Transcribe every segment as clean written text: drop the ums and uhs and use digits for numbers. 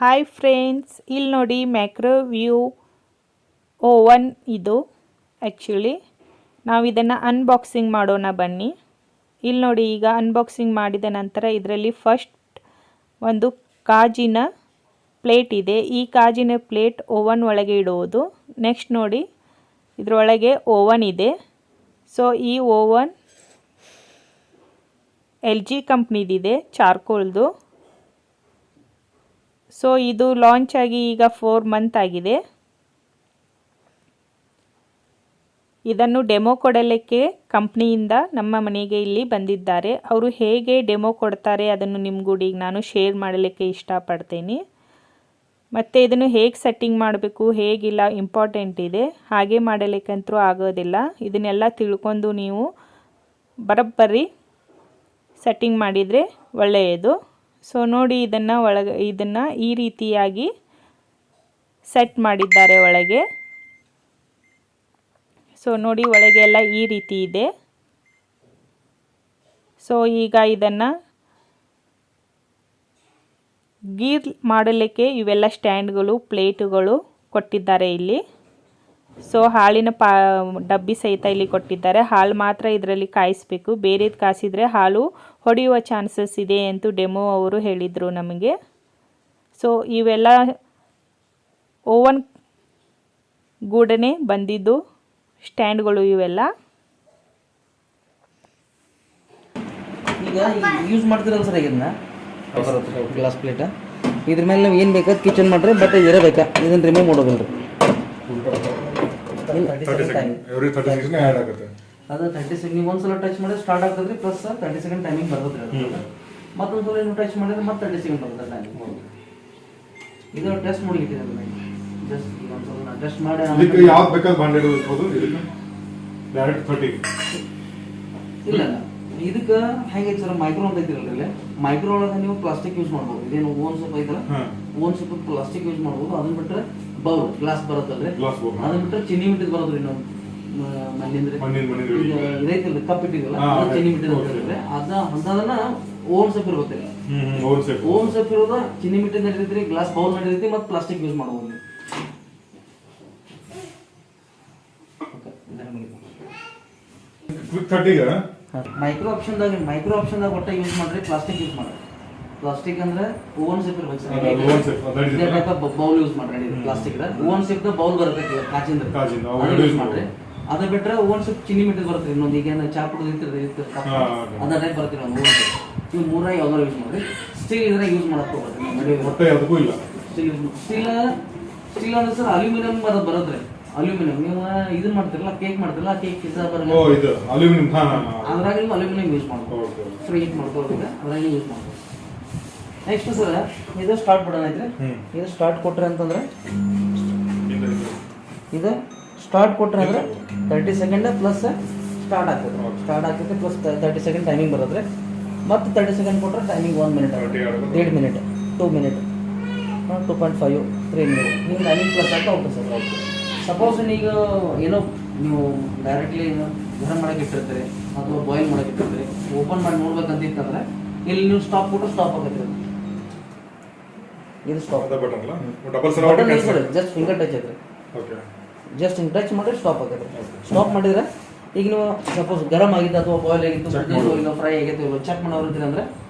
Hi friends, ಇಲ್ಲಿ ನೋಡಿ microwave oven ಇದು. ಆ್ಯಕ್ಚುಲಿ ನಾವು ಇದನ್ನು ಅನ್ಬಾಕ್ಸಿಂಗ್ ಮಾಡೋಣ ಬನ್ನಿ. ಇಲ್ಲಿ ನೋಡಿ, ಈಗ ಅನ್ಬಾಕ್ಸಿಂಗ್ ಮಾಡಿದ ನಂತರ ಇದರಲ್ಲಿ ಫಸ್ಟ್ ಒಂದು ಕಾಜಿನ ಪ್ಲೇಟ್ ಇದೆ. ಈ ಕಾಜಿನ ಪ್ಲೇಟ್ ಓವನ್ ಒಳಗೆ ಇಡುವುದು. ನೆಕ್ಸ್ಟ್ ನೋಡಿ, ಇದರೊಳಗೆ ಓವನ್ ಇದೆ. ಸೊ ಈ ಓವನ್ LG ಕಂಪ್ನಿದಿದೆ, ಚಾರ್ಕೋಲ್ದು. ಸೊ ಇದು ಲಾಂಚ್ ಆಗಿ ಈಗ 4 ಮಂತ್ ಆಗಿದೆ. ಇದನ್ನು ಡೆಮೋ ಕೊಡಲಿಕ್ಕೆ ಕಂಪ್ನಿಯಿಂದ ನಮ್ಮ ಮನೆಗೆ ಇಲ್ಲಿ ಬಂದಿದ್ದಾರೆ. ಅವರು ಹೇಗೆ ಡೆಮೋ ಕೊಡ್ತಾರೆ ಅದನ್ನು ನಿಮಗೂಡಿ ನಾನು ಶೇರ್ ಮಾಡಲಿಕ್ಕೆ ಇಷ್ಟಪಡ್ತೀನಿ. ಮತ್ತು ಇದನ್ನು ಹೇಗೆ ಸೆಟ್ಟಿಂಗ್ ಮಾಡಬೇಕು, ಹೇಗಿಲ್ಲ ಇಂಪಾರ್ಟೆಂಟ್ ಇದೆ. ಹಾಗೆ ಮಾಡಲಿಕ್ಕಂತೂ ಆಗೋದಿಲ್ಲ. ಇದನ್ನೆಲ್ಲ ತಿಳ್ಕೊಂಡು ನೀವು ಬರೋಬ್ಬರಿ ಸೆಟ್ಟಿಂಗ್ ಮಾಡಿದರೆ ಒಳ್ಳೆಯದು. ಸೊ ನೋಡಿ, ಇದನ್ನು ಈ ರೀತಿಯಾಗಿ ಸೆಟ್ ಮಾಡಿದ್ದಾರೆ ಒಳಗೆ. ಸೊ ನೋಡಿ, ಒಳಗೆ ಎಲ್ಲ ಈ ರೀತಿ ಇದೆ. ಸೊ ಈಗ ಇದನ್ನು ಗೀರ್ ಮಾಡಲಿಕ್ಕೆ ಇವೆಲ್ಲ ಸ್ಟ್ಯಾಂಡ್ಗಳು, ಪ್ಲೇಟುಗಳು ಕೊಟ್ಟಿದ್ದಾರೆ ಇಲ್ಲಿ. ಸೊ ಹಾಲಿನ ಡಬ್ಬಿ ಸಹಿತ ಇಲ್ಲಿ ಕೊಟ್ಟಿದ್ದಾರೆ. ಹಾಲು ಮಾತ್ರ ಇದರಲ್ಲಿ ಕಾಯಿಸಬೇಕು, ಬೇರೆದು ಕಾಯಿಸಿದರೆ ಹಾಲು ಹೊಡೆಯುವ ಚಾನ್ಸಸ್ ಇದೆ ಅಂತ ಡೆಮೋ ಅವರು ಹೇಳಿದರು ನಮಗೆ. ಸೊ ಇವೆಲ್ಲ ಓವನ್ ಗೂಡನೆ ಬಂದಿದ್ದು ಸ್ಟ್ಯಾಂಡ್ಗಳು ಇವೆಲ್ಲ. ಈಗ ಯೂಸ್ ಮಾಡ್ತಿರಲ್ಲ ಸರ್, ಇದನ್ನ ಗ್ಲಾಸ್ ಪ್ಲೇಟ್ ಇದ್ರ ಮೇಲೆ ನಾವು ಏನು ಬೇಕಾದ ಕಿಚನ್ ಮಾಡ್ರಿ, ಬಟ್ ಇದೇ ಬೇಕಾ ಇದನ್ನ ರಿಮೂವ್ ಮಾಡೋದಿಲ್ಲ ರೀ. ಅದು 30 ಸೆಕೆಂಡ್ ನೀವು ಒಂದ್ಸಲ ಟಚ್ ಮಾಡಿದ್ರೆ ಸ್ಟಾರ್ಟ್ ಆಗ್ತದ್ರಿ, ಪ್ಲಸ್ 30 ಸೆಕೆಂಡ್ ಟೈಮಿಂಗ್ ಬರ್ತದ್ರಿ. ಮತ್ತೊಂದ್ಸಲ ನೀವು ಟಚ್ ಮಾಡಿದ್ರೆ ಮತ್ತೆ 30 ಸೆಕೆಂಡ್ ಬರ್ತದೆ ಟೈಮಿಂಗ್. ಇದು ಟೆಸ್ಟ್ ಮಾಡಿ ಇಟ್ಟಿದ್ದಾರೆ. ಜಸ್ಟ್ ಒಂದ್ಸಲ ಟೆಸ್ಟ್ ಮಾಡಿ ಇದಕ್ಕೆ ಯಾವ್ದು ಬೇಕಾದ ಬಾಂಡ್ ಇಡಬಹುದು. ಇದಕ್ಕೆ ಡೈರೆಕ್ಟ್ 30 ಇಲ್ಲ. ಇದಕ್ಕೆ ಹೆಂಗೈತೆ ಸರ್, ಮೈಕ್ರೋ ಅಂತ ಐತಿರಲ್ರಿ, ಮೈಕ್ರೋ ಒಳಗೆ ನೀವು ಪ್ಲಾಸ್ಟಿಕ್ ಯೂಸ್ ಮಾಡ್ಬೋದು. ಇದೇನು ಓನ್ ಸೊಪ್ ಐತಲ್ಲ, ಓನ್ ಸೊಪ್ ಪ್ಲಾಸ್ಟಿಕ್ ಯೂಸ್ ಮಾಡ್ಬೋದು. ಅದನ್ನ ಬಿಟ್ಟರೆ ಬೌಲ್ ಗ್ಲಾಸ್ ಬರುತ್ತಲ್ರಿ, ಅದನ್ನ ಬಿಟ್ಟರೆ ಚಿನ್ನಿ ಮಿಟ್ಟಿದ್ ಬರೋದ್ರಿ. ಇನ್ನೊಂದು ಇದೈತಿಲ್ರಿ, ಕಪ್ ಇಟ್ಟಿದಲ್ಲ, ಚಿನ್ನಿ ಮಿಟ್ಟಿದ್ ಬರ್ತೈತ್ರಿ. ಅದನ್ನ ಓನ್ ಸೊಪ್ ಇರ್ಬೇಕ್ರಿ. ಓನ್ ಸೊಪ್ ಇರೋದ ಚಿನ್ನಿ ಮಿಟ್ಟಿದ್ ನಡೀತೈತ್ರಿ, ಗ್ಲಾಸ್ ಬೌಲ್ ನಡೀತೈತಿ, ಮತ್ತೆ ಪ್ಲಾಸ್ಟಿಕ್ ಯೂಸ್ ಮಾಡ್ಬೋದು. ಮೈಕ್ರೋ ಆಪ್ಷನ್ದಾಗ ಒಟ್ಟ ಯೂಸ್ ಮಾಡ್ರಿ, ಪ್ಲಾಸ್ಟಿಕ್ ಯೂಸ್ ಮಾಡ್ರಿ. ಪ್ಲಾಸ್ಟಿಕ್ ಅಂದ್ರೆ ಓವನ್ ಸಿಪ್ ಇರ್ಬೇಕು ಸರ್. ಬೌಲ್ ಯೂಸ್ ಮಾಡ್ರಿ. ಪ್ಲಾಸ್ಟಿಕ್ ಓವನ್ ಸಿಪ್ ಬೌಲ್ ಬರುತ್ತೆ ಕಾಚಿಂದ, ಯೂಸ್ ಮಾಡ್ರಿ. ಅದ ಬಿಟ್ರೆ ಓವನ್ ಸಿಪ್ ಚಿನ್ನಿ ಮಿಟ್ಟಿದ್ ಬರುತ್ತೆ. ಇನ್ನೊಂದು ಈಗ ಚಾ ಕುಡಿದು ಅದ ಟೈಪ್ ಬರ್ತೀರಿ ಒಂದು ಓವನ್ ಸಿಪ್. ಇವು ಮೂರಾಗ ಯಾವ್ದಾರು ಯೂಸ್ ಮಾಡ್ರಿ. ಸ್ಟೀಲ್ ಇದ್ರೆ ಯೂಸ್ ಮಾಡಕ್ ಹೋಗ್ರಿ. ಸ್ಟೀಲ್ ಅಂದ್ರೆ ಸರ್ ಅಲ್ಯೂಮಿನಿಯಂ ಬರೋದ್ರಿ. ಅಲ್ಯೂಮಿನಿಯಂ ನೀವು ಇದನ್ನ ಮಾಡ್ತಿರಲ್ಲ, ಕೇಕ್ ಮಾಡ್ತಿರಲ್ಲ, ಕೇಕ್ ಪಿಜ್ಜಾ ಬರ್ಗರ್, ಅದ್ರಾಗ ನೀವು ಅಲ್ಯೂಮಿನಿಯಂ ಯೂಸ್ ಮಾಡ್ಬೋದು. ಫ್ರೀ ಹೀಟ್ ಮಾಡ್ಕೊಳ್ಳೋದಿಲ್ಲ, ಅದ್ರಾಗ ಯೂಸ್ ಮಾಡ್ಬೋದು. ನೆಕ್ಸ್ಟ್ ಸರ್, ಇದು ಸ್ಟಾರ್ಟ್ ಬಟನ್ ಐತ್ರಿ. ಇದು ಸ್ಟಾರ್ಟ್ ಕೊಟ್ರೆ ಅಂತಂದ್ರೆ, ಇದು ಸ್ಟಾರ್ಟ್ ಕೊಟ್ರೆ ಅಂದ್ರೆ 30 ಸೆಕೆಂಡ್ ಪ್ಲಸ್ ಸ್ಟಾರ್ಟ್ ಆಗ್ತದೆ. ಸ್ಟಾರ್ಟ್ ಆಗ್ತೈತೆ ಪ್ಲಸ್ 30 ಸೆಕೆಂಡ್ ಟೈಮಿಂಗ್ ಬರೋದ್ರೆ. ಮತ್ತು 30 ಸೆಕೆಂಡ್ ಕೊಟ್ಟರೆ timing 1 minute, 1.5 minute, 2 minute, 2.5, 3 minute ಹಿಂಗೆ ಟೈಮಿಂಗ್ ಪ್ಲಸ್ ಆಗ್ತಾ ಹೋಗ್ತದೆ ಸರ್. ಸಪೋಸ್ ಈಗ ಏನೋ ನೀವು ಡೈರೆಕ್ಟ್ಲಿ ಗರಂ ಮಾಡಕ್ಕೆ ಇಟ್ಟಿರ್ತೀರಿ ಅಥವಾ ಬಾಯ್ಲ್ ಮಾಡಕ್ಕೆ ಇಟ್ಟಿರ್ತೀರಿ, ಓಪನ್ ಮಾಡಿ ನೋಡ್ಬೇಕಂತ ಇತ್ತಂದ್ರೆ ಇಲ್ಲಿ ನೀವು ಸ್ಟಾಪ್ ಕೊಟ್ಟು ಸ್ಟಾಪ್ ಆಗತ್ತೆ. ಇದು stop button just finger touch ಐತ್ರಿ. ಜಸ್ಟ್ ಹಿಂಗೆ ಟಚ್ ಮಾಡಿದ್ರೆ ಸ್ಟಾಪ್ ಆಗತ್ತೆ. ಸ್ಟಾಪ್ ಮಾಡಿದ್ರೆ ಈಗ ನೀವು ಸಪೋಸ್ ಗರಂ ಆಗಿತ್ತು ಅಥವಾ ಬಾಯ್ಲ್ ಆಗಿತ್ತು, ಇಲ್ಲ ಫ್ರೈ ಆಗಿತ್ತು, ಇಲ್ಲ ಚೆಕ್ ಮಾಡೋರಿರ್ತೀರಿ ಅಂದ್ರೆ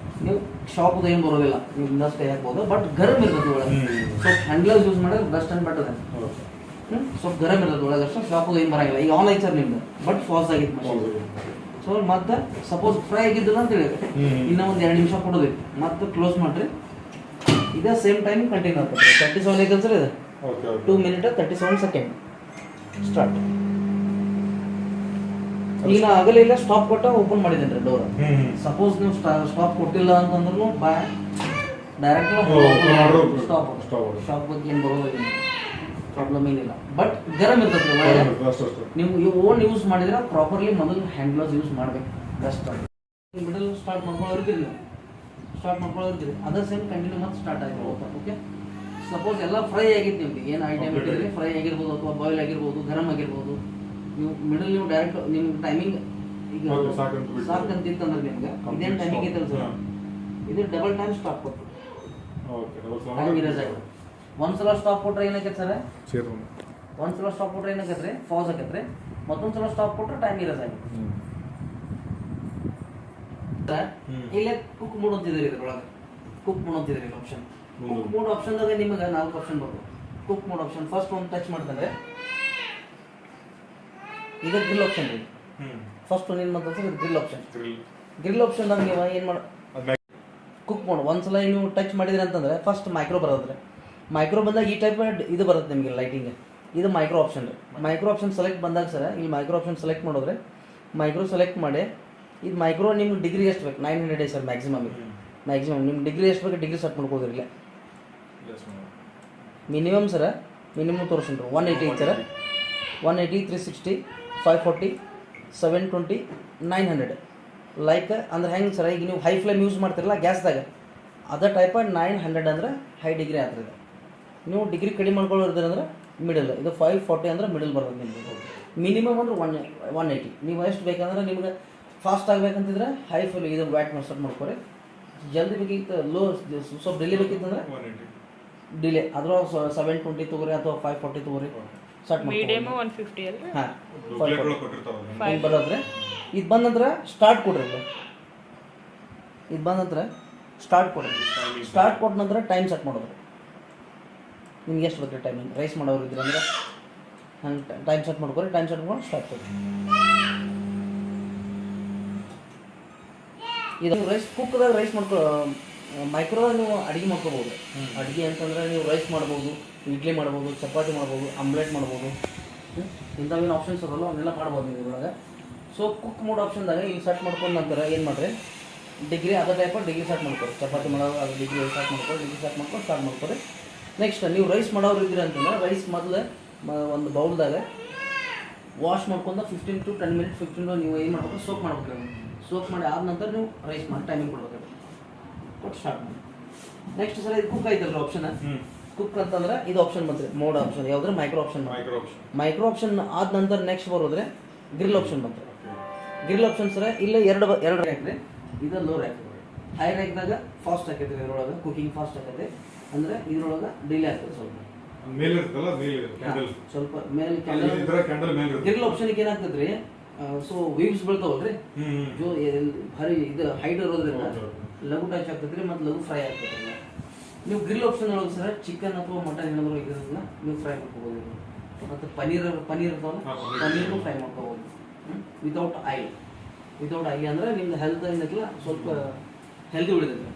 ನೀವು ಶಾಪ್ದು ಏನು ಬರೋದಿಲ್ಲ, ನೀವು ಇಂದಷ್ಟು ಕೈ ಹಾಕ್ಬೋದು. ಬಟ್ ಗರಂ ಇರ್ತದೆ ಒಳಗೆ. ಸ್ವಲ್ಪ ಹ್ಯಾಂಡ್ ಗ್ಲೌಸ್ ಯೂಸ್ ಮಾಡಿದ್ರೆ ಬೆಸ್ಟ್ ಅಂಡ್ ಬೆಟರ್. ಸ್ವಲ್ಪ ಗರಂ ಇರೋದು ಒಳಗೆ, ಅಷ್ಟು ಶಾಪು ಏನು ಬರೋಂಗಿಲ್ಲ. ಈಗ ಆನ್ ಐತೆ ಸರ್ ನಿಮ್ದು, ಬಟ್ ಫಾಸ್ಟ್ ಆಗಿತ್ತು ಮಷೀನ್. ಸೊ ಮತ್ತೆ ಸಪೋಸ್ ಫ್ರೈ ಆಗಿದ್ದಿಲ್ಲ ಅಂತ ಹೇಳಿದ್ರೆ ಇನ್ನೂ ಒಂದು 2 ನಿಮಿಷ ಕೊಡೋದೈತಿ, ಮತ್ತೆ ಕ್ಲೋಸ್ ಮಾಡಿರಿ. ಇದೇ ಸೇಮ್ ಟೈಮ್ ಕಂಟಿನ್ಯೂ ಆಗ್ತದೆ. 37 ಐತೆ ಸರ್, ಇದು 2 ಮಿನಿಟ್ 37 ಸೆಕೆಂಡ್ ಸ್ಟಾರ್ಟ್. ಈಗ ನಾ ಆಗಲಿಲ್ಲ ಸ್ಟಾಪ್ ಕೊಟ್ಟ ಓಪನ್ ಮಾಡಿದ್ದೇನೆ ರೀ ಡೋರ್. ಸಪೋಸ್ ನೀವು ಸ್ಟಾಪ್ ಕೊಟ್ಟಿಲ್ಲ ಅಂತಂದ್ರೂ ಡೈರೆಕ್ಟ್ ಸ್ಟಾಪ್ ಬಗ್ಗೆ ಏನು ಬರೋದಿಲ್ಲ, ಪ್ರಾಬ್ಲಮ್ ಏನಿಲ್ಲ. ಬಟ್ ಗರಂ ಇರ್ತದೆ ಒಳಗೆ. ನೀವು ಓನ್ ಯೂಸ್ ಮಾಡಿದ್ರೆ ಪ್ರಾಪರ್ಲಿ ಮೊದಲು ಹ್ಯಾಂಡ್ ಗ್ಲೌಸ್ ಯೂಸ್ ಮಾಡ್ಬೇಕು. ಬೆಸ್ಟ್ ಮಿಡಲ್ ಸ್ಟಾರ್ಟ್ ಮಾಡ್ಕೊಳ್ಳೋರ್ತೀರಿ, ನೀವು ಸ್ಟಾರ್ಟ್ ಮಾಡ್ಕೊಳ್ಳೋರ್ತೀರಿ, ಅದರ ಸೇಮ್ ಕಂಟಿನ್ಯೂ ಮತ್ತೆ ಸ್ಟಾರ್ಟ್ ಆಗಿದೆ ಓಪನ್. ಓಕೆ, ಸಪೋಸ್ ಎಲ್ಲ ಫ್ರೈ ಆಗಿತ್ತು ನಿಮ್ಗೆ, ಏನು ಐಟಮ್ ಇಟ್ಟಿದ್ರೆ ಫ್ರೈ ಆಗಿರ್ಬೋದು ಅಥವಾ ಬಾಯ್ಲ್ ಆಗಿರ್ಬೋದು, ಗರಂ ಆಗಿರ್ಬೋದು, ನೀವು ಮಿಡಲ್ ನೀವು ಡೈರೆಕ್ಟ್ ನಿಮ್ಗೆ ಟೈಮಿಂಗ್ ಈಗ ಸಾಕಂತಿತ್ತಂದ್ರೆ ನಿಮ್ಗೆ ಇದೇನು ಟೈಮಿಂಗ್ ಐತಲ್ಲ ಸರ್, ಇದು ಡಬಲ್ ಟೈಮ್ ಸ್ಟಾಪ್ ಕೊಟ್ಟು ಓಕೆ ಡಬಲ್ ಟೈಮ್ ಇರೇಸ್ ಆಗಿ ಒಂದ್ಸಲ ಸ್ಟಾಪ್ ಕೊಟ್ರೆ ಏನಾಗೈತೆ ಸರ್ ಸೇರ್ ಒಂದ್ಸಲ ಸ್ಟಾಪ್ ಕೊಟ್ರೆ ಏನಾಗೈತ್ರಿ ಫಾಸ್ ಆಗೈತ್ರಿ ಮತ್ತೊಂದ್ಸಲ ಸ್ಟಾಪ್ ಕೊಟ್ರೆ ಟೈಮ್ ಇರೇಸ್ ಆಗಿ ಇಲ್ಲೇ ಕುಕ್ ಮೋಡ್ ಅಂತಿದ್ರಿ ಇದ್ರೊಳಗೆ ಕುಕ್ ಮೋಡ್ ಅಂತಿದ್ರಿ ಆಪ್ಷನ್ ಕುಕ್ ಮೋಡ್ ಆಪ್ಷನ್ದಾಗ ನಿಮಗೆ 4 ಆಪ್ಷನ್ ಬರ್ತದೆ ಕುಕ್ ಮೋಡ್ ಆಪ್ಷನ್ ಫಸ್ಟ್ ಒಂದು ಟಚ್ ಮಾಡ್ತಂದ್ರೆ ಇದು ಗ್ರಿಲ್ ಆಪ್ಷನ್ ರೀ ಫಸ್ಟ್ ಒಂದು ಏನು ಮಾಡ್ತಾರೆ ಇದು ಗ್ರಿಲ್ ಆಪ್ಷನ್ ಗ್ರಿಲ್ ಆಪ್ಷನ್ದಾಗ ನೀವು ಏನು ಮಾಡಿ ಕುಕ್ ಮೋಡ್ ಒಂದ್ಸಲ ನೀವು ಟಚ್ ಮಾಡಿದ್ರಿ ಅಂತಂದ್ರೆ ಫಸ್ಟ್ ಮೈಕ್ರೋ ಬರೋದ್ರಿ ಮೈಕ್ರೋ ಬಂದಾಗ ಈ ಟೈಪ್ ಇದು ಬರುತ್ತೆ ನಿಮಗೆ ಲೈಟಿಂಗ್ ಇದು ಮೈಕ್ರೋ ಆಪ್ಷನ್ ರೀ ಮೈಕ್ರೋ ಆಪ್ಷನ್ ಸೆಲೆಕ್ಟ್ ಬಂದಾಗ ಸರ್ ಇಲ್ಲಿ ಮೈಕ್ರೋ ಆಪ್ಷನ್ ಸೆಲೆಕ್ಟ್ ಮಾಡಿದ್ರೆ ಮೈಕ್ರೋ ಸೆಲೆಕ್ಟ್ ಮಾಡಿ ಇದು ಮೈಕ್ರೋ ನಿಮ್ಗೆ ಡಿಗ್ರಿ ಎಷ್ಟು ಬೇಕು 900 ಸರ್ ಮ್ಯಾಕ್ಸಿಮಮ್ ನಿಮ್ಗೆ ಡಿಗ್ರಿ ಎಷ್ಟು ಬೇಕು ಡಿಗ್ರಿ ಸೆಟ್ ಮಾಡ್ಕೋದ್ರಿಲ್ಲ ಮಿನಿಮಮ್ ಸರ ಮಿನಿಮಮ್ ತೋರಿಸ್ರಿ 180 ಐತೆ ಸರ್ 180 360 540 720 900 ಲೈಕ್ ಅಂದ್ರೆ ಹೆಂಗೆ ಸರ್ ಈಗ ನೀವು ಹೈ ಫ್ಲೇಮ್ ಯೂಸ್ ಮಾಡ್ತಿರಲ್ಲ ಗ್ಯಾಸ್ದಾಗ ಅದೇ ಟೈಪ್ 900 ಅಂದ್ರೆ ಹೈ ಡಿಗ್ರಿ ಆಗ್ತದೆ ನೀವು ಡಿಗ್ರಿ ಕಡಿಮೆ ಮಾಡ್ಕೊಳ್ಳೋದ್ರೆ ಅಂದ್ರೆ ಮಿಡಲ್ ಇದು 540 ಅಂದ್ರೆ ಮಿಡಲ್ ಬರ್ತದೆ ನಿಮಗೆ ಮಿನಿಮಮ್ ಅಂದ್ರೆ 180 ನೀವು ಎಷ್ಟು ಬೇಕಂದ್ರೆ ನಿಮ್ಗೆ ಫಾಸ್ಟ್ ಆಗಬೇಕಂತಿದ್ರೆ ಹೈ ಫ್ಲೇಮ್ ಇದು ವ್ಯಾಟ್ ಸೆಟ್ ಮಾಡ್ಕೊರಿ ಜಲ್ದಿ ಬೇಕಿತ್ತು ಲೋ ಸ್ವಲ್ಪ ಡಿಲೇ ಬೇಕಿತ್ತಂದ್ರೆ ಡಿಲೇ ಅದ್ರ 720 ತಗೋರಿ ಅಥವಾ 540 ತಗೋರಿ ಸೆಟ್ ಮೀಡಿಯಮ್ 150 ಅಲ್ಲ ಹಾಂ ಬರೋದ್ರೆ ಇದು ಬಂದ ನಂತರ ಸ್ಟಾರ್ಟ್ ಕೊಡ್ರಿ ಇದು ಬಂದ ನಂತರ ಸ್ಟಾರ್ಟ್ ಕೊಡ್ರಿ ಸ್ಟಾರ್ಟ್ ಕೊಟ್ಟ ನಂತರ ಟೈಮ್ ಸೆಟ್ ಮಾಡೋದ್ರಿ ನಿಮ್ಗೆ ಎಷ್ಟು ಬೇಕು ಟೈಮಿಂಗ್ ರೈಸ್ ಮಾಡೋರು ಇದ್ರೆ ಅಂದ್ರೆ ಹಂಗೆ ಟೈಮ್ ಸೆಟ್ ಮಾಡ್ಕೊರಿ ಟೈಮ್ ಸೆಟ್ ಮಾಡ್ಕೊಂಡು ಸ್ಟಾರ್ಟ್ ಕೊಡ್ರಿ ಇದು ರೈಸ್ ಕುಕ್ದಾಗ ರೈಸ್ ಮಾಡ್ಕೊ ಮೈಕ್ರೋದಾಗ ನೀವು ಅಡುಗೆ ಮಾಡ್ಕೋಬೋದು ಅಡುಗೆ ಅಂತಂದ್ರೆ ನೀವು ರೈಸ್ ಮಾಡ್ಬೋದು ಇಡ್ಲಿ ಮಾಡ್ಬೋದು ಚಪಾತಿ ಮಾಡ್ಬೋದು ಆಮ್ಲೆಟ್ ಮಾಡ್ಬೋದು ಇಂಥವೇನು ಆಪ್ಷನ್ಸ್ ಅದಲ್ಲ ಅವನ್ನೆಲ್ಲ ಮಾಡ್ಬೋದು ನೀವು ಇದ್ರೊಳಗೆ ಸೊ ಕುಕ್ ಮೋಡ್ ಆಪ್ಷನ್ದಾಗ ಇಲ್ಲಿ ಸೆಟ್ ಮಾಡ್ಕೊಂಡ ನಂತರ ಏನು ಮಾಡಿರಿ ಡಿಗ್ರಿ ಅದೇ ಟೈಪ್ ಡಿಗ್ರಿ ಸೆಟ್ ಮಾಡ್ಕೊರಿ ಚಪಾತಿ ಮಾಡೋದು ಅದು ಡಿಗ್ರಿ ಸೆಟ್ ಮಾಡ್ಕೊರಿ ಡಿಗ್ರಿ ಸೆಟ್ ಮಾಡ್ಕೊಂಡು ಸ್ಟಾರ್ಟ್ ಮಾಡ್ಕೊರಿ ನೆಕ್ಸ್ಟ್ ನೀವು ರೈಸ್ ಮಾಡೋರು ಇದ್ರಿ ಅಂತಂದ್ರೆ ರೈಸ್ ಮೊದಲು ಒಂದು ಬೌಲ್ದಾಗ ವಾಶ್ ಮಾಡ್ಕೊಂಡು 15 to 10 ಮಿನಿಟ್ 15 ನೀವು ಏನು ಮಾಡ್ಬೇಕು ಸೋಪ್ ಮಾಡ್ಬೇಕು ಸೋಪ್ ಮಾಡಿ ಆದ ನಂತರ ನೀವು ರೈಸ್ ಮಾಡಿ ಟೈಮಿಂಗ್ ಕೊಡ್ಬೇಕು ಕೊಟ್ಟು ಸ್ಟಾರ್ಟ್ ಮಾಡಿ ನೆಕ್ಸ್ಟ್ ಸಲ ಇದು ಕುಕ್ ಐತಲ್ರಿ ಆಪ್ಷನ್ ಕುಕ್ ಅಂತಂದ್ರೆ ಇದು ಆಪ್ಷನ್ ಬಂತ್ರಿ ಮೋಡ್ ಆಪ್ಷನ್ ಯಾವ್ದ್ರೆ ಮೈಕ್ರೋ ಆಪ್ಷನ್ ಮೈಕ್ರೋ ಆಪ್ಷನ್ ಆದ ನಂತರ ನೆಕ್ಸ್ಟ್ ಬರೋದ್ರೆ ಗ್ರಿಲ್ ಆಪ್ಷನ್ ಬಂತ್ರಿ ಗ್ರಿಲ್ ಆಪ್ಷನ್ ಸರ ಇಲ್ಲ ಎರಡು ರ್ಯಾಕ್ ರೀ ಇದು ಲೋ ರ್ಯಾಕ್ ಹೈ ರ್ಯಾಕ್ದಾಗ ಫಾಸ್ಟ್ ಆಕೈತಿ ಇದ್ರೊಳಗೆ ಕುಕಿಂಗ್ ಫಾಸ್ಟ್ ಆಕೈತಿ ಅಂದ್ರೆ ಇದ್ರೊಳಗೆ ಡಿಲೇ ಆಗ್ತದೆ ಸ್ವಲ್ಪ ಮೇಲೆ ಇರ್ತಲ್ಲ ಕ್ಯಾಂಡಲ್ ಸ್ವಲ್ಪ ಮೇಲೆ ಕ್ಯಾಂಡಲ್ ಗ್ರಿಲ್ ಆಪ್ಷನ್ಗೆ ಏನಾಗ್ತದ್ರಿ ಸೊ ವೀವ್ಸ್ ಬೀಳ್ತಾವಲ್ರಿ ಜೋ ಭಾರಿ ಇದು ಹೈಟ್ ಇರೋದ್ರಿಂದ ಲಘು ಟಚ್ ಆಗ್ತದ್ರಿ ಮತ್ತು ಲಘು ಫ್ರೈ ಆಗ್ತದ್ರಿ ನೀವು ಗ್ರಿಲ್ ಆಪ್ಷನ್ ಒಳಗೆ ಸರ್ ಚಿಕನ್ ಅಥವಾ ಮಟನ್ ಏನಾದರೂ ಇರೋದ್ರಿಂದ ನೀವು ಫ್ರೈ ಮಾಡ್ಕೋಬೋದು ಮತ್ತು ಪನ್ನೀರ್ ಇರ್ತಾವಲ್ಲ ಪನ್ನೀರ್ನು ಫ್ರೈ ಮಾಡ್ಕೋಬೋದು ವಿತೌಟ್ ಆಯಿಲ್ ಅಂದರೆ ನಿಮ್ದು ಹೆಲ್ತ್ ಏನೈತಿಲ್ಲ ಸ್ವಲ್ಪ ಹೆಲ್ದಿ ಉಳಿದೈತೆ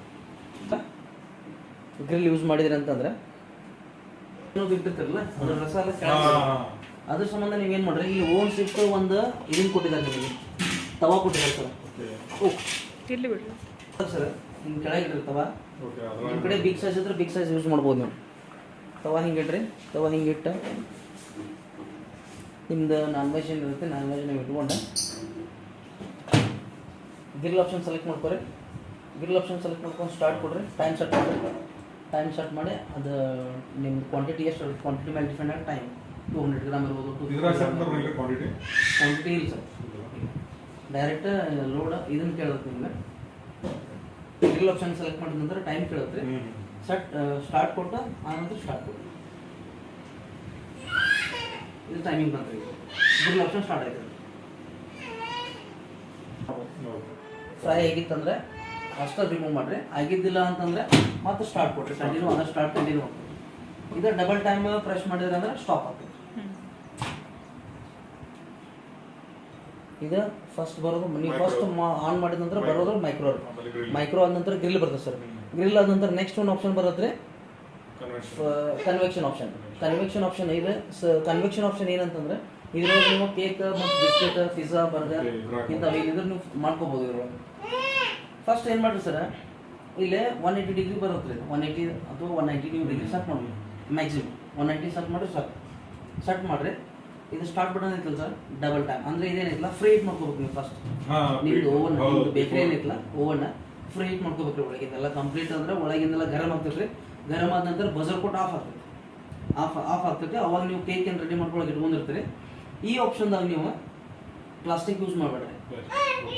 ಗ್ರಿಲ್ ಯೂಸ್ ಮಾಡಿದ್ರಿ ಅಂತಂದ್ರೆ ಬಿಟ್ಟಿರ್ತಿರಲ್ಲ ಅದ್ರ ರಸ ಎಲ್ಲ ಅದ್ರ ಸಂಬಂಧ ನೀವೇನು ಮಾಡ್ರಿ ಇಲ್ಲಿ ಓನ್ ಶಿಫ್ಟ್ ಒಂದು ಇದನ್ನು ಕೊಟ್ಟಿದ್ದಾರೆ ನಿಮಗೆ ತವಾ ಕೊಟ್ಟಿದ್ದಾರೆ ಸರ್ ಇಲ್ಲಿ ಬಿಡ್ರಿ ಸರ್ ಹಿಂಗೆ ಕೆಳಗೆ ಇಟ್ಟಿರ್ತವ ನಿಮ್ಮ ಕಡೆ ಬಿಗ್ ಸೈಜ್ ಇದ್ರೆ ಬಿಗ್ ಸೈಜ್ ಯೂಸ್ ಮಾಡ್ಬೋದು ನೀವು ತವಾ ಹಿಂಗೆ ಇಡ್ರಿ ತವಾ ಹಿಂಗೆ ಇಟ್ಟು ನಿಮ್ದು ನಾನ್ ವೆಜ್ ಏನಿರುತ್ತೆ ನಾನ್ ವೆಜ್ ನೀವು ಇಟ್ಕೊಂಡು ಗ್ರಿಲ್ ಆಪ್ಷನ್ ಸೆಲೆಕ್ಟ್ ಮಾಡ್ಕೊರಿ ಗ್ರಿಲ್ ಆಪ್ಷನ್ ಸೆಲೆಕ್ಟ್ ಮಾಡ್ಕೊಂಡು ಸ್ಟಾರ್ಟ್ ಕೊಡ್ರಿ ಟೈಮ್ ಸೆಟ್ ಮಾಡಿ ಅದು ನಿಮ್ಮ ಕ್ವಾಂಟಿಟಿ ಎಷ್ಟು ಕ್ವಾಂಟಿಟಿ ಮೇಲೆ ಡಿಪೆಂಡ್ ಆಗಿ ಟೈಮ್ 200 ಗ್ರಾಮ್ ಇರ್ಬೋದು ಕ್ವಾಂಟಿಟಿ ಇಲ್ಲ ಸರ್ ಡೈರೆಕ್ಟ್ ಲೋಡ್ ಇದನ್ನು ಕೇಳುತ್ತೆ ನಿಮಗೆ ಗ್ರಿಲ್ ಆಪ್ಷನ್ ಸೆಲೆಕ್ಟ್ ಮಾಡಿದ ನಂತರ ಟೈಮ್ ಕೇಳುತ್ತೆ ಸ್ಟಾರ್ಟ್ ಕೊಟ್ಟು ಆನಂತರ ಸ್ಟಾರ್ಟ್ ಕೊಡಿ ಇದು ಟೈಮಿಂಗ್ ಬಂದ್ರಿ ಗ್ರಿಲ್ ಆಪ್ಷನ್ ಸ್ಟಾರ್ಟ್ ಆಯ್ತು ಫ್ರೈ ಆಗಿತ್ತಂದ್ರೆ ಅಷ್ಟೇ ರಿಮೂವ್ ಮಾಡಿರಿ ಆಗಿದ್ದಿಲ್ಲ ಅಂತಂದರೆ ಮತ್ತೆ ಸ್ಟಾರ್ಟ್ ಕೊಡ್ರಿ ಕಂಟಿನ್ಯೂ ಅಂದ್ರೆ ಸ್ಟಾರ್ಟ್ ಕಂಟಿನ್ಯೂ ಇದು ಡಬಲ್ ಟೈಮ್ ಪ್ರೆಸ್ ಮಾಡಿದ್ರೆ ಅಂದ್ರೆ ಸ್ಟಾಪ್ ಆಗ್ತದೆ ಇದು ಫಸ್ಟ್ ಬರೋದು ನೀವು ಫಸ್ಟ್ ಆನ್ ಮಾಡಿದ ನಂತರ ಬರೋದು ಮೈಕ್ರೋ ಆದ ನಂತರ ಗ್ರಿಲ್ ಬರ್ತದೆ ಸರ್ ಗ್ರಿಲ್ ಆದ ನಂತರ ನೆಕ್ಸ್ಟ್ ಒಂದು ಆಪ್ಷನ್ ಬರುತ್ತೆ ಕನ್ವೆಕ್ಷನ್ ಆಪ್ಷನ್ ಇದೆ ಕನ್ವೆಕ್ಷನ್ ಆಪ್ಷನ್ ಏನಂತಂದ್ರೆ ಇದ್ರೊಳಗೆ ನೀವು ಕೇಕ್ ಮತ್ತು ಬಿಸ್ಕೆಟ್ ಪಿಜ್ಜಾ ಬರ್ಗರ್ ಇಂಥವು ಏನಿದ್ರೆ ನೀವು ಮಾಡ್ಕೋಬೋದು ಇದ್ರೊಳಗೆ ಫಸ್ಟ್ ಏನು ಮಾಡಿರಿ ಸರ್ ಇಲ್ಲೇ 180 ಡಿಗ್ರಿ ಬರುತ್ತೆ 180 ಅಥವಾ 190 ನೀವು ಡಿಗ್ರಿ ಸೆಟ್ ಮಾಡಿ ಮ್ಯಾಕ್ಸಿಮಮ್ 190 ಸೆಟ್ ಮಾಡಿ ಸೆಟ್ ಮಾಡಿರಿ ಇದು ಸ್ಟಾರ್ಟ್ ಬಟನ್ ಐತಲ್ಲ ಸರ್ ಡಬಲ್ ಟೈಮ್ ಅಂದರೆ ಇದೇನೈತಲ್ಲ ಫ್ರೀ ಹೀಟ್ ಮಾಡ್ಕೋಬೇಕು ನೀವು ಫಸ್ಟ್ ನಿಮ್ದು ಓವನ್ ನಿಮ್ದು ಬೇಕ್ರಿ ಏನೈತಲ್ಲ ಓವನ್ನ ಫ್ರೀ ಹೀಟ್ ಮಾಡ್ಕೋಬೇಕ್ರಿ ಒಳಗಿಂದೆಲ್ಲ ಕಂಪ್ಲೀಟ್ ಅಂದ್ರೆ ಒಳಗಿಂದೆಲ್ಲ ಗರಮ್ ಆಗ್ತೈತ್ರಿ ಗರಮ್ ಆದ ನಂತರ ಬಜರ್ ಕೊಟ್ಟು ಆಫ್ ಆಗ್ತೈತೆ ಅವಾಗ ನೀವು ಕೇಕ್ ಏನು ರೆಡಿ ಮಾಡ್ಕೊಳಕ್ಕೆ ಇಟ್ಕೊಂಡಿರ್ತೀರಿ ಈ ಆಪ್ಷನ್ದಾಗ ನೀವು ಪ್ಲಾಸ್ಟಿಕ್ ಯೂಸ್ ಮಾಡಬೇಡ್ರಿ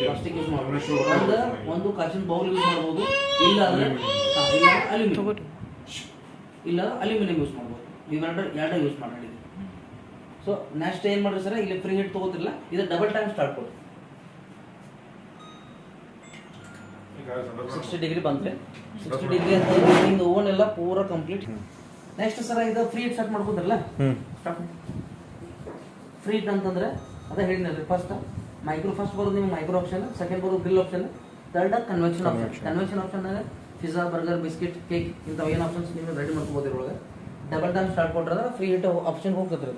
ಪ್ಲಾಸ್ಟಿಕ್ ಯೂಸ್ ಮಾಡಬೇಡ್ರಿ ಒಂದು ಕಾಚಿನ ಬೌಲ್ ಯೂಸ್ ಮಾಡ್ಬೋದು ಇಲ್ಲ ಅಂದ್ರೆ ಅಲ್ಯೂಮಿನಿಯಂ ಇಲ್ಲ ಅಲ್ಯೂಮಿನಿಯಂ ಯೂಸ್ ಮಾಡ್ಬೋದು. ಎರಡು ಯೂಸ್ ಮಾಡಿ. ಸೊ ನೆಕ್ಸ್ಟ್ ಏನು ಮಾಡ್ರಿ ಸರ್, ಇಲ್ಲಿ ಫ್ರೀ ಹೀಟ್ ತೊಗೋತಿರಲ್ಲ, ಇದು ಡಬಲ್ ಟೈಮ್ ಸ್ಟಾರ್ಟ್ ಕೊಡಿ. 60 ಡಿಗ್ರಿ ಬಂದರೆ 60 ಡಿಗ್ರಿ ಅಂತಂದ್ರೆ ನಿಮ್ದು ಓವನ್ ಎಲ್ಲ ಪೂರ ಕಂಪ್ಲೀಟ್. ನೆಕ್ಸ್ಟ್ ಸರ್ ಇದು ಫ್ರೀ ಹೀಟ್ ಸ್ಟಾರ್ಟ್ ಮಾಡ್ಕೋದ್ರಲ್ಲ, ಸ್ಟಾರ್ಟ್ ಫ್ರೀ ಹೀಟ್ ಅಂತಂದ್ರೆ ಅದೇ ಹೇಳಿದ್ರಿ. ಫಸ್ಟ್ ಬರೋದು ನಿಮ್ಗೆ ಮೈಕ್ರೋ ಆಪ್ಷನ್, ಸೆಕೆಂಡ್ ಬರೋದು grill option, third convection option. Convection ಆಪ್ಷನ್ನಾಗ ಪಿಜ್ಜಾ, ಬರ್ಗರ್, ಬಿಸ್ಕಿಟ್, ಕೇಕ್ ಇಂಥವು ಏನು ಆಪ್ಷನ್ಸ್ ನೀವು ರೆಡಿ ಮಾಡ್ಕೋಬೋದು. ಇದ್ರೊಳಗೆ ಡಬಲ್ ಟೈಮ್ ಸ್ಟಾರ್ಟ್ ಕೊಟ್ರೆ ಫ್ರೀ ಹೀಟ್ ಆಪ್ಷನ್ ಹೋಗ್ತದ್ರಿ.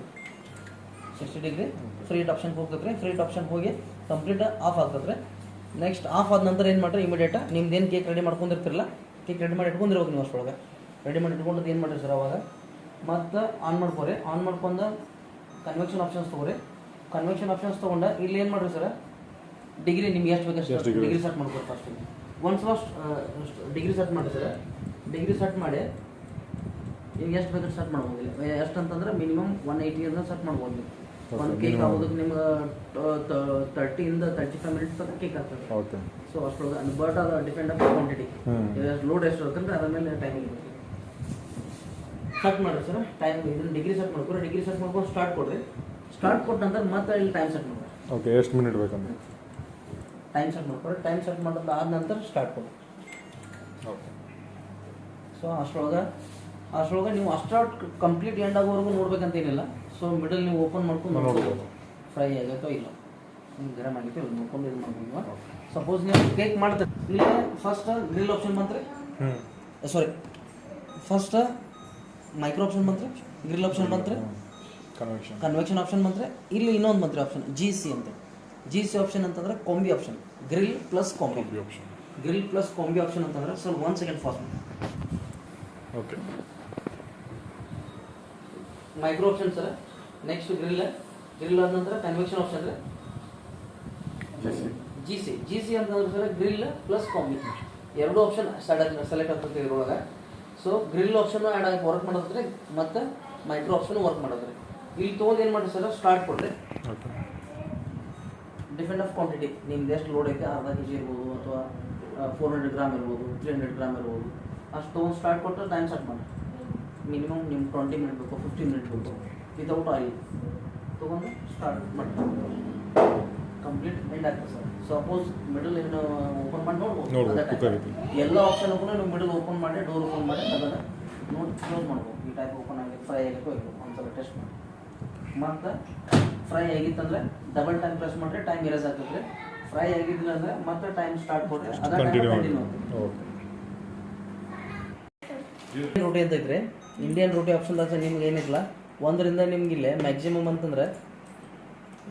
60 ಡಿಗ್ರಿ ಫ್ರೀ ಹೀಟ್ ಆಪ್ಷನ್ ಹೋಗ್ತದ್ರಿ. ಫ್ರೀ ಹೀಟ್ ಆಪ್ಷನ್ ಹೋಗಿ ಕಂಪ್ಲೀಟ್ ಆಫ್ ಆಗ್ತದ್ರಿ. ನೆಕ್ಸ್ಟ್ ಆಫ್ ಆದ ನಂತರ ಏನು ಮಾಡ್ರಿ, ಇಮಿಡಿಯೇಟ್ ನಿಮ್ದೇನು ಕೇಕ್ ರೆಡಿ ಮಾಡ್ಕೊಂಡಿರ್ತಿರಲ್ಲ, ಕೇಕ್ ರೆಡಿ ಮಾಡಿ ಇಟ್ಕೊಂಡಿರ್ಬೇಕು ನೀವು. ಅಷ್ಟೊಳಗೆ ರೆಡಿ ಮಾಡಿ ಇಟ್ಕೊಂಡದ್ದು ಏನು ಮಾಡಿರಿ ಸರ್, ಅವಾಗ ಮತ್ತು ಆನ್ ಮಾಡ್ಕೊರಿ. ಆನ್ ಮಾಡ್ಕೊಂಡು ಕನ್ವೆಕ್ಷನ್ ಆಪ್ಷನ್ಸ್ ತೊಗೊರಿ. ಕನ್ವೆಕ್ಷನ್ ಆಪ್ಷನ್ಸ್ ತೊಗೊಂಡು ಇಲ್ಲಿ ಏನು ಮಾಡಿರಿ ಸರ್, ಡಿಗ್ರಿ ನಿಮ್ಗೆ ಎಷ್ಟು ಬೇಕಷ್ಟು ಡಿಗ್ರಿ ಸೆಟ್ ಮಾಡ್ಕೊರಿ. ಫಸ್ಟ್ ಡಿಗ್ರಿ ಸೆಟ್ ಮಾಡಿ ಸರ್. ಡಿಗ್ರಿ ಸೆಟ್ ಮಾಡಿ ನಿಮ್ಗೆ ಎಷ್ಟು ಬೇಕಾದ್ರೆ ಸೆಟ್ ಮಾಡ್ಬೋದು. ಎಷ್ಟು ಅಂತಂದ್ರೆ ಮಿನಿಮಮ್ 180 ಅಂತ ಸೆಟ್ ಮಾಡ್ಬೋದು. ಒಂದು ಕೇಕ್ ಆಗೋದಕ್ಕೆ ನಿಮ್ಗೆ 30 ಇಂದ 35 ಮಿನಿಟ್ಸ್ ತನಕ ಕೇಕ್ ಆಗ್ತದೆ. ಸೊ ಅಷ್ಟೊಳಗೆ ಬಟ್ ಅದು ಡಿಪೆಂಡ್ ಆನ್ ಕ್ವಾಂಟಿಟಿ, ಲೋಡ್ ಎಷ್ಟು ಇರ್ತಂದ್ರೆ ಅದ್ರ ಮೇಲೆ ಟೈಮಿಂಗ್ ಇರುತ್ತೆ. ಸೆಟ್ ಮಾಡಿರಿ ಸರ್. ಟೈಮ್ ಇದನ್ನು ಡಿಗ್ರಿ ಸೆಟ್ ಮಾಡ್ಕೊರಿ. ಡಿಗ್ರಿ ಸೆಟ್ ಮಾಡ್ಕೊಂಡು ಸ್ಟಾರ್ಟ್ ಕೊಡ್ರಿ. ಸ್ಟಾರ್ಟ್ ಕೊಟ್ಟ ನಂತರ ಮತ್ತೆ ಇಲ್ಲಿ ಟೈಮ್ ಸೆಟ್ ಮಾಡ್ರಿ. ಓಕೆ, ಎಷ್ಟು ಮಿನಿಟ್ ಬೇಕಂದ್ರೆ ಟೈಮ್ ಸೆಟ್ ಮಾಡ್ಕೊರಿ. ಟೈಮ್ ಸೆಟ್ ಮಾಡೋದು ಆದ ನಂತರ ಸ್ಟಾರ್ಟ್ ಕೊಡಿ. ಸೊ ಅಷ್ಟರೊಳಗೆ ನೀವು ಅಷ್ಟಾಟ್ ಕಂಪ್ಲೀಟ್ ಎಂಡ್ ಆಗೋವರೆಗೂ ನೋಡ್ಬೇಕಂತ ಏನಿಲ್ಲ. ಸೊ ಮಿಡಲ್ ನೀವು ಓಪನ್ ಮಾಡ್ಕೊಂಡು ನೋಡ್ಬೋದು ಫ್ರೈ ಆಗೈತೋ ಇಲ್ಲ, ನಿಮ್ಗೆ ಗರಮ್ ಆಗೈತೋ ಇಲ್ಲ ನೋಡ್ಕೊಂಡು ಇದು ಮಾಡ್ಬೋದು. ಸಪೋಸ್ ನೀವು ಕೇಕ್ ಮಾಡ್ತೀರಿ, ಇಲ್ಲಿ ಫಸ್ಟ್ ಗ್ರಿಲ್ ಆಪ್ಷನ್ ಬಂತ್ರಿ, ಸಾರಿ ಫಸ್ಟ್ ಮೈಕ್ರೋ ಆಪ್ಷನ್ ಬಂತ್ರಿ, ಗ್ರಿಲ್ ಆಪ್ಷನ್ ಬಂತ್ರಿ, ಕನ್ವೆಕ್ಷನ್ ಆಪ್ಷನ್ ಬಂತ್ರಿ. ಇಲ್ಲಿ ಇನ್ನೊಂದು ಬಂತ್ರಿ ಆಪ್ಷನ್ GC ಅಂತ. GC ಆಪ್ಷನ್ ಅಂತಂದ್ರೆ combi option, grill plus combi option. Grill plus combi option ಅಂತಂದ್ರೆ ಸ್ವಲ್ಪ 1 second fast. Okay, micro option sir. Next grill ಆದ ನಂತರ ಕನ್ವೆಕ್ಷನ್ ಆಪ್ಷನ್ ರೀ, GC ಅಂತಂದ್ರೆ ಸರ್ ಗ್ರಿಲ್ ಪ್ಲಸ್ ಕಾಂಬಿ ಎರಡು ಆಪ್ಷನ್ ಸೆಲೆಕ್ಟ್ ಆಗ್ತದೆ ಇದ್ರೊಳಗೆ. ಸೊ ಗ್ರಿಲ್ ಆಪ್ಷನ್ ಆ್ಯಡ್ ಆಗಿ ವರ್ಕ್ ಮಾಡೋದ್ರಿ, ಮತ್ತು ಮೈಕ್ರೋ ಆಪ್ಷನ್ ವರ್ಕ್ ಮಾಡೋದ್ರಿ. ಇಲ್ಲಿ ತೊಗೊಂಡು ಏನು ಮಾಡಿರಿ ಸರ್, ಸ್ಟಾರ್ಟ್ ಕೊಡ್ರಿ. ಡಿಪೆಂಡ್ ಆಫ್ ಕ್ವಾಂಟಿಟಿ, ನಿಮ್ದು ಎಷ್ಟು ಲೋಡ್ ಐತೆ, ಅರ್ಧ kg ಇರ್ಬೋದು ಅಥವಾ 400 ಗ್ರಾಮ್ ಇರ್ಬೋದು, 300 ಗ್ರಾಮ್ ಇರ್ಬೋದು. ಅಷ್ಟು ತೊಗೊಂಡು ಸ್ಟಾರ್ಟ್ ಕೊಟ್ಟರೆ ಟೈಮ್ ಸೆಟ್ ಮಾಡಿ. ಮಿನಿಮಮ್ ನಿಮ್ಗೆ 20 ಮಿನಿಟ್ ಬೇಕು, 15 ಮಿನಿಟ್ ಬೇಕು, ವಿತೌಟ್ ಆಯಿಲ್ ತೊಗೊಂಡು ಸ್ಟಾರ್ಟ್ ಮಾಡಿ ಕಂಪ್ಲೀಟ್ ಎಂಡ್ ಆಗ್ತದೆ ಸರ್. ಸಪೋಸ್ ಮಿಡಲ್ ಏನು ಓಪನ್ ಮಾಡಿ ನೋಡ್ಬೋದು. ಎಲ್ಲ ಆಪ್ಷನ್ ಕೂಡ ನೀವು ಮಿಡಲ್ ಓಪನ್ ಮಾಡಿ, ಡೋರ್ ಓಪನ್ ಮಾಡಿ ಅದನ್ನು ನೋಡಿ ಕ್ಲೋಸ್ ಮಾಡ್ಬೋದು. ಈ ಟೈಪ್ ಓಪನ್ ಆಗಿ ಫ್ರೈ ಆಗಿತ್ತು ಒಂದ್ಸಲ ಟೆಸ್ಟ್ ಮಾಡಿ. ಮತ್ತು ಫ್ರೈ ಆಗಿತ್ತಂದ್ರೆ ಡಬಲ್ ಟೈಮ್ ಪ್ರೆಸ್ ಮಾಡಿದ್ರೆ ಟೈಮ್ ಇರೇಸ್ ಆಗ್ತದೆ. ಫ್ರೈ ಆಗಿದ್ದಿಲ್ಲ ಅಂದರೆ ಮತ್ತೆ ಟೈಮ್ ಸ್ಟಾರ್ಟ್ ಕೊಟ್ಟರೆ ಅದ ಕಂಟಿನ್ಯೂ. ರೋಟಿ ಅಂತ ಇದ್ರೆ ಇಂಡಿಯನ್ ರೋಟಿ ಆಪ್ಷನ್ದಾಗ ನಿಮ್ಗೆ ಏನಿಲ್ಲ, 1ರಿಂದ ನಿಮ್ಗೆ ಇಲ್ಲೇ ಮ್ಯಾಕ್ಸಿಮಮ್ ಅಂತಂದ್ರೆ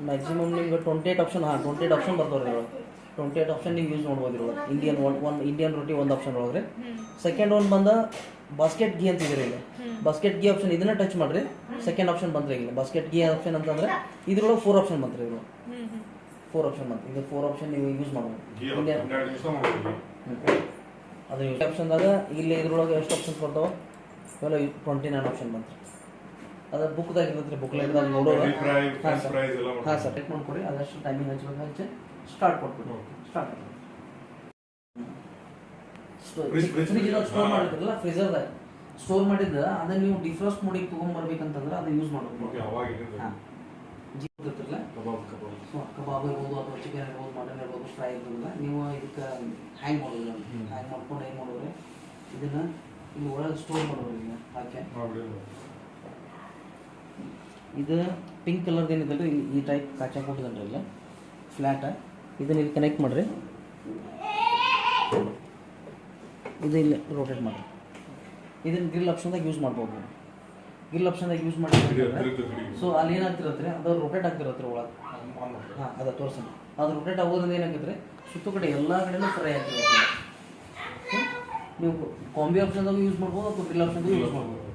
ಮ್ಯಾಕ್ಸಿಮಮ್ ನಿಮ್ಗೆ 28 ಆಪ್ಷನ್ 28 ಆಪ್ಷನ್ ಬರ್ತಾವ್ರಿ. 28 ಆಪ್ಷನ್ ನೀವು ಯೂಸ್ ಮಾಡ್ಬೋದು ಇರೋದು. ಇಂಡಿಯನ್ ರೋಟಿ ಒಂದು ಆಪ್ಷನ್ ಒಳಗ್ರಿ. ಸೆಕೆಂಡ್ ಒಂದು ಬಂದ ಬಾಸ್ಕೆಟ್ ಗೀ ಅಂತ ಇದ್ರಿ. ಇಲ್ಲಿ ಬಾಸ್ಕೆಟ್ ಗೀ ಆಪ್ಷನ್ ಇದನ್ನ ಟಚ್ ಮಾಡ್ರಿ. ಸೆಕೆಂಡ್ ಆಪ್ಷನ್ ಬಂದ್ರಿ. ಈಗ ಬಾಸ್ಕೆಟ್ ಗೀ ಆಪ್ಷನ್ ಅಂತಂದ್ರೆ ಇದ್ರೊಳಗೆ 4 ಆಪ್ಷನ್ ಬಂತ್ರಿ. ಇದ್ರೊಳಗೆ 4 ಆಪ್ಷನ್ ಬಂತು. ಇದು 4 ಆಪ್ಷನ್ ನೀವು ಯೂಸ್ ಮಾಡ್ಬೋದು. ಅದು ಯೂಸ್ ಆಪ್ಷನ್ದಾಗ ಇಲ್ಲಿ ಇದ್ರೊಳಗೆ ಎಷ್ಟು ಆಪ್ಷನ್ಸ್ ಬರ್ತಾವೆ, ಇವೆಲ್ಲ 29 ಆಪ್ಷನ್ ಬಂತು. ಅದು ಬುಕ್ದಾಗ ಇರುತ್ತೆ, ಬುಕ್ಲೆಟ್ದಾಗ ನೋಡೋದು. ಹಾಂ ಸರ್, ಚೆಕ್ ಮಾಡ್ಕೊಡಿ. ಅದಷ್ಟು ಟೈಮಿಂಗ್ ಹಚ್ಬೇಕು, ಹಚ್ಚಿ ಸ್ಟಾರ್ಟ್ ಕೊಟ್ಬಿಟ್ಟು ಸ್ಟಾರ್ಟ್. ಫ್ರಿಜ್ದಾಗ ಸ್ಟೋರ್ ಮಾಡಿದ್ರಲ್ಲ, ಫ್ರೀಜರ್ದಾಗ ಸ್ಟೋರ್ ಮಾಡಿದ್ದ ಅದನ್ನ ನೀವು ಡಿಫ್ರೋಸ್ಟ್ ಮೋಡಿಗೆ ತೊಗೊಂಡ್ಬರ್ಬೇಕಂತಂದ್ರೆ ಅದು ಯೂಸ್ ಮಾಡೋದು. ಹಾಂ, ಇರ್ತಿರಲ್ಲ ಕಬಾಬ್ ಇರ್ಬೋದು ಅಥವಾ ಚಿಕನ್ ಇರ್ಬೋದು, ಮಟನ್ ಇರ್ಬೋದು, ಫ್ರೈ ಇರ್ಬೋದಲ್ಲ, ನೀವು ಇದಕ್ಕೆ ಹ್ಯಾಂಗ್ ಮಾಡೋದು. ಹ್ಯಾಂಗ್ ಮಾಡ್ಕೊಂಡು ಏನು ಮಾಡೋದ್ರೆ ಇದನ್ನು ಇಲ್ಲಿ ಒಳಗೆ ಸ್ಟೋರ್ ಮಾಡೋರು. ಈಗ ಹಾಕಿ ಇದು ಪಿಂಕ್ ಕಲರ್ದು ಏನಿದೆ ಈ ಟೈಪ್ ಕಾಚಾಕ್ ಕೊಟ್ಟಿದ್ರಿ ಇಲ್ಲ ಫ್ಲ್ಯಾಟ. ಇದನ್ನ ಇಲ್ಲಿ ಕನೆಕ್ಟ್ ಮಾಡಿರಿ. ಇದು ಇಲ್ಲಿ ರೋಟೇಟ್ ಮಾಡಿರಿ. ಇದನ್ನು ಗ್ರಿಲ್ ಆಪ್ಷನ್ದಾಗ ಯೂಸ್ ಮಾಡ್ಬೋದು. ಗ್ರಿಲ್ ಆಪ್ಷನ್ದಾಗ ಯೂಸ್ ಮಾಡಿ ಸೊ ಅಲ್ಲಿ ಏನಾಗ್ತಿರತ್ತೆ, ಅದು ರೊಟೇಟ್ ಆಗ್ತಿರತ್ತೆ ಒಳಗೆ. ಹಾಂ, ಅದು ತೋರಿಸಿ. ಅದು ರೊಟೇಟ್ ಆಗೋದ್ರಿಂದ ಏನಾಗ್ತೈತೆ, ಸುತ್ತು ಕಡೆ ಎಲ್ಲ ಕಡೆನೂ ಫ್ರೈ ಆಗ್ತಿರುತ್ತೆ. ನೀವು ಕಾಂಬಿ ಆಪ್ಷನ್ದಾಗ ಯೂಸ್ ಮಾಡ್ಬೋದು ಅಥವಾ ಗ್ರಿಲ್ ಆಪ್ಷನ್ದಾಗ ಯೂಸ್ ಮಾಡ್ಬೋದು.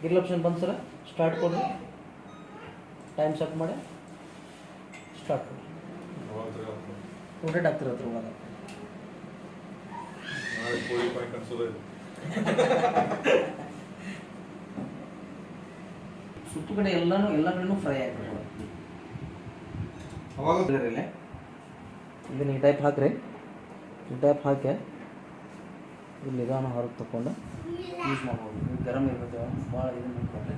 ಗ್ರಿಲ್ ಆಪ್ಷನ್ ಬಂದು ಸರ ಸ್ಟಾರ್ಟ್ ಕೊಡ್ರಿ. ಟೈಮ್ ಸೆಟ್ ಮಾಡಿ ಸ್ಟಾರ್ಟ್ ಕೊಡ್ರಿ. ರೊಟೇಟ್ ಆಗ್ತಿರತ್ತೆ ಒಳಗೆ. ಸುತ್ತು ಕಡೆ ಎಲ್ಲ ಕಡೆನೂ ಫ್ರೈ ಆಗ್ತದೆ. ಇದನ್ನ ಈ ಟೈಪ್ ಹಾಕ್ರಿ. ಈ ಟೈಪ್ ಹಾಕಿ ಇದು ನಿಧಾನ ಹೊರಗೆ ತಗೊಂಡು ಯೂಸ್ ಮಾಡ್ಬೋದು. ಇದು ಗರಮ್ ಇರ್ತದೆ ಭಾಳ ಇದು ಮಾಡ್ಕೊಂಡ್ರೆ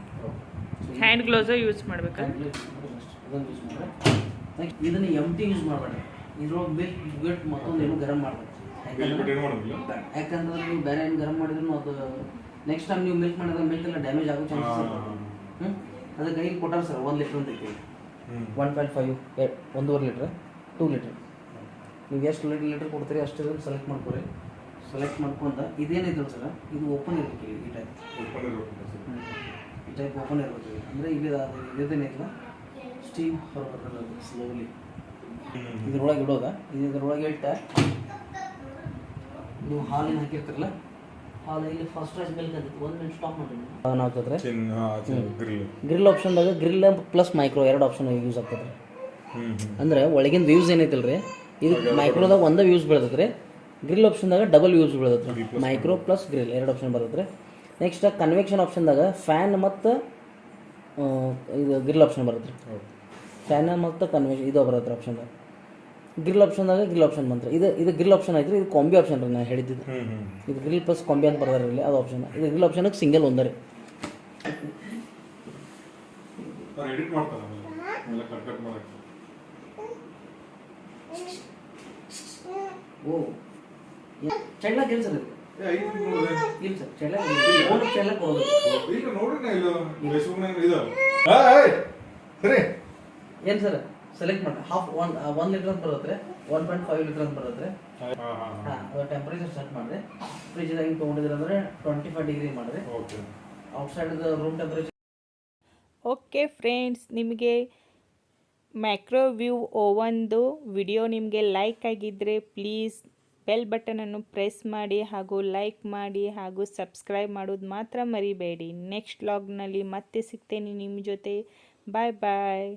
ಹ್ಯಾಂಡ್ ಗ್ಲೌಸು ಯೂಸ್ ಮಾಡಬೇಕಾ? ಇದನ್ನು ಯೂಸ್ ಮಾಡಿದ್ರೆ ನೆಕ್ಸ್ಟ್ ಇದನ್ನು ಎಂಟಿ ಯೂಸ್ ಮಾಡಬೇಡ. ಇದ್ರೊಳಗೆ ಬಿಟ್ಟು ಮತ್ತೊಂದು ಏನು ಗರಮ್ ಮಾಡಬೇಕು. ಯಾಕಂದ್ರೆ ನೀವು ಬೇರೆ ಏನು ಗರಮ್ ಮಾಡಿದ್ರು ಅದು ನೆಕ್ಸ್ಟ್ ಟೈಮ್ ನೀವು ಮಿಲ್ಕ್ ಮಾಡಿದ್ರೆ ಮಿಲ್ಕ್ ಎಲ್ಲ ಡ್ಯಾಮೇಜ್ ಆಗೋ ಚಾನ್ಸಸ್ ಇರ್ತದೆ. ಅದಕ್ಕೆ ಈಗ ಕೊಟ್ಟಾರ ಸರ್ 1 ಲೀಟ್ರ್ ಅಂತ ಐತಿ. 1.5 1.5 ಲೀಟ್ರ್ 2 ಲೀಟ್ರ್ ನೀವು ಎಷ್ಟು ಲೀಟ್ರ್ ಕೊಡ್ತೀರಿ ಅಷ್ಟು ಇದನ್ನು ಸೆಲೆಕ್ಟ್ ಮಾಡ್ಕೊರಿ. ಸೆಲೆಕ್ಟ್ ಮಾಡ್ಕೊಂಡು ಇದೇನೈತಲ್ಲ ಸರ್ ಇದು ಓಪನ್ ಇರ್ಬೇಕು. ಈ ಟೈಪ್ ಓಪನ್ ಇರ್ಬೇಕು. ಅಂದರೆ ಇಲ್ಲಿ ಅದು ಇದೇನೈತಲ್ಲ ಸ್ಟೀಮ್ ಹೊರಬರ್ತಲ್ಲ ಸ್ಲೋಲಿ ಇದ್ರೊಳಗೆ ಇಡೋದ. ಇದ್ರೊಳಗೆ ಇಟ್ಟ ನೀವು ಹಾಲಿನ ಹಾಕಿರ್ತಿರಲ್ಲ, ಹಾಲು ಇಲ್ಲಿ ಫಸ್ಟ್ ರೈಸ್ ಮಿಲ್ಕ್ ಅಂತ 1 ಮಿನಿಟ್ ಸ್ಟಾಪ್ ಮಾಡಿ ಆನ್ ಆಗ್ತದ್ರೆ. ಗ್ರಿಲ್ ಆಪ್ಷನ್ದಾಗ grill plus micro 2 option use ಆಗ್ತದೆ. ಅಂದರೆ ಒಳಗಿನ ವ್ಯೂಸ್ ಏನೈತಲ್ಲ ರೀ, ಇದು ಮೈಕ್ರೋದಾಗ ಒಂದೇ ವ್ಯೂಸ್ ಬೀಳ್ತದೆ. ಗ್ರಿಲ್ ಆಪ್ಷನ್ದಾಗ ಡಬಲ್ ವ್ಯೂಸ್ ಬೀಳ್ತದೆ. ಮೈಕ್ರೋ ಪ್ಲಸ್ ಗ್ರಿಲ್ 2 ಆಪ್ಷನ್ ಬರ್ತದೆ. ನೆಕ್ಸ್ಟ್ ಕನ್ವೆಕ್ಷನ್ ಆಪ್ಷನ್ದಾಗ ಫ್ಯಾನ್ ಮತ್ತು ಇದು ಗ್ರಿಲ್ ಆಪ್ಷನ್ ಬರುತ್ತೆ. ಫ್ಯಾನ್ ಮತ್ತು ಕನ್ವೆಕ್ಷನ್ ಇದು ಬರುತ್ತೆ ಆಪ್ಷನ್ದಾಗ. ಗ್ರಿಲ್ ಆಪ್ಷನ್ದಾಗ ಗ್ರಿಲ್ ಆಪ್ಷನ್ ಬಂದ್ರೆ ಇದು ಗ್ರಿಲ್ ಆಪ್ಷನ್ ಐತ್ರಿ. ಇದು ಕಾಂಬಿ ಆಪ್ಷನ್ ರೀ ನಾನು ಹೇಳಿದ್ದು. ಇದು ಗ್ರಿಲ್ ಪ್ಲಸ್ ಕಾಂಬಿ ಅಂತ ಬರ್ದಾರೆ ಇಲ್ಲಿ, ಅದು ಆಪ್ಷನ್. ಇದು ಗ್ರಿಲ್ ಆಪ್ಷನ್ಗೆ ಸಿಂಗಲ್ ಒಂದರಿ. ಓ ಚಳ್ಳ ಕೆಲಸ ಇಲ್ಲ ಸರ್. ಚಳ್ಳ ಕೊಡೋದು ಏನು ಸರ್ ಸೆಲೆಕ್ಟ್ ಮಾಡಿ ಹಾಫ್ 1 ಲೀಟ್ರ್ ಅಂತ ಬರುತ್ತೆ. 1.5 ಲೀಟ್ರ್ ಅಂತ ಬರುತ್ತೆ. ಅದು ಟೆಂಪ್ರೇಚರ್ ಸೆಟ್ ಮಾಡಿದ್ರೆ ಫ್ರಿಜ್ದಾಗ ಹಿಂಗೆ ತೊಗೊಂಡಿದ್ರೆ ಅಂದರೆ 25 ಡಿಗ್ರಿ ಮಾಡಿದ್ರೆ outside room temperature. Okay friends, ನಿಮಗೆ ಮೈಕ್ರೋವೇವ್ ಓವನ್ದು ವಿಡಿಯೋ ನಿಮಗೆ ಲೈಕ್ ಆಗಿದ್ದರೆ ಪ್ಲೀಸ್ ಬೆಲ್ ಬಟನನ್ನು ಪ್ರೆಸ್ ಮಾಡಿ ಹಾಗೂ ಲೈಕ್ ಮಾಡಿ ಹಾಗೂ ಸಬ್ಸ್ಕ್ರೈಬ್ ಮಾಡೋದು ಮಾತ್ರ ಮರಿಬೇಡಿ. ನೆಕ್ಸ್ಟ್ ವ್ಲಾಗ್ನಲ್ಲಿ ಮತ್ತೆ ಸಿಗ್ತೇನೆ ನಿಮ್ಮ ಜೊತೆ. ಬಾಯ್ ಬಾಯ್.